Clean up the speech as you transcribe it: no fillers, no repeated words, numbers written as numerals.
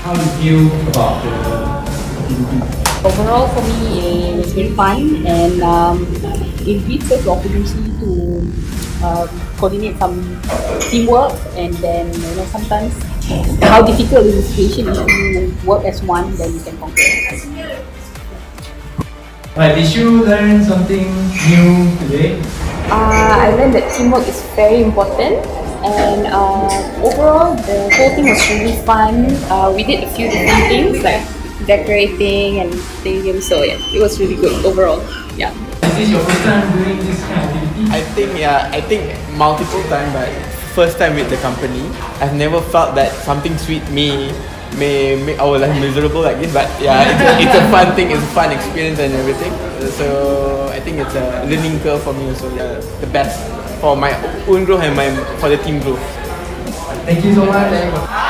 How do you feel about the activity? Overall, for me, it was very fun and it gives us the opportunity to coordinate some teamwork, and then sometimes how difficult is the situation if you work as one, then you can conquer. Right, did you learn something new today? I learned that teamwork is very important, and overall the whole thing was really fun. We did a few different things like decorating and stadium, so yeah, it was really good overall. Yeah. Is this your first time doing this kind of activity? I think multiple times, but first time with the company. I've never felt that something sweet may make our life miserable like this, but yeah, it's a fun thing, it's a fun experience and everything. So I think it's a learning curve for me also. The best for my own growth and for the team growth. Thank you so much.